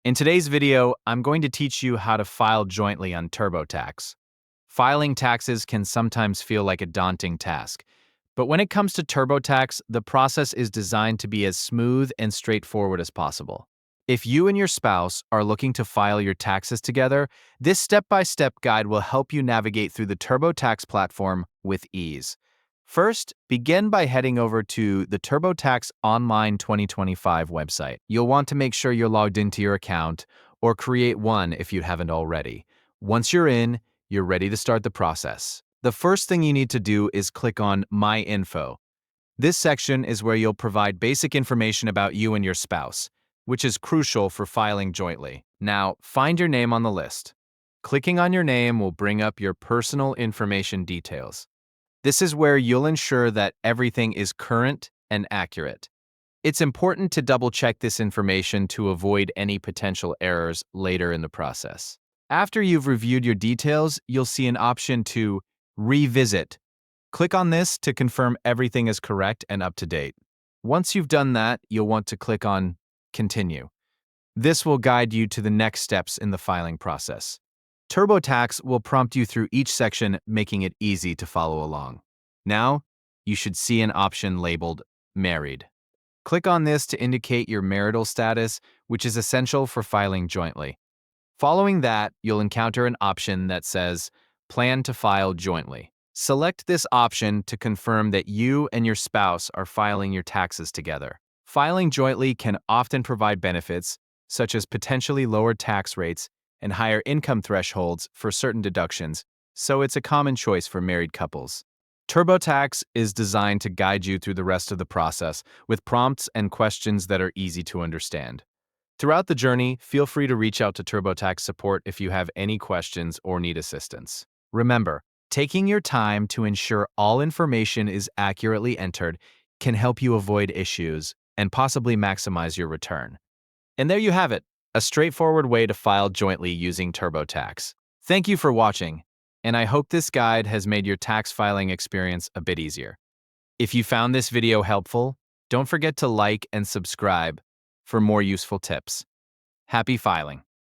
In today's video, I'm going to teach you how to file jointly on TurboTax. Filing taxes can sometimes feel like a daunting task, but when it comes to TurboTax, the process is designed to be as smooth and straightforward as possible. If you and your spouse are looking to file your taxes together, this step-by-step guide will help you navigate through the TurboTax platform with ease. First, begin by heading over to the TurboTax Online 2025 website. You'll want to make sure you're logged into your account or create one if you haven't already. Once you're in, you're ready to start the process. The first thing you need to do is click on My Info. This section is where you'll provide basic information about you and your spouse, which is crucial for filing jointly. Now, find your name on the list. Clicking on your name will bring up your personal information details. This is where you'll ensure that everything is current and accurate. It's important to double-check this information to avoid any potential errors later in the process. After you've reviewed your details, you'll see an option to revisit. Click on this to confirm everything is correct and up to date. Once you've done that, you'll want to click on Continue. This will guide you to the next steps in the filing process. TurboTax will prompt you through each section, making it easy to follow along. Now, you should see an option labeled Married. Click on this to indicate your marital status, which is essential for filing jointly. Following that, you'll encounter an option that says Plan to file jointly. Select this option to confirm that you and your spouse are filing your taxes together. Filing jointly can often provide benefits, such as potentially lower tax rates and higher income thresholds for certain deductions, so it's a common choice for married couples. TurboTax is designed to guide you through the rest of the process with prompts and questions that are easy to understand. Throughout the journey, feel free to reach out to TurboTax support if you have any questions or need assistance. Remember, taking your time to ensure all information is accurately entered can help you avoid issues and possibly maximize your return. And there you have it, a straightforward way to file jointly using TurboTax. Thank you for watching, and I hope this guide has made your tax filing experience a bit easier. If you found this video helpful, don't forget to like and subscribe for more useful tips. Happy filing!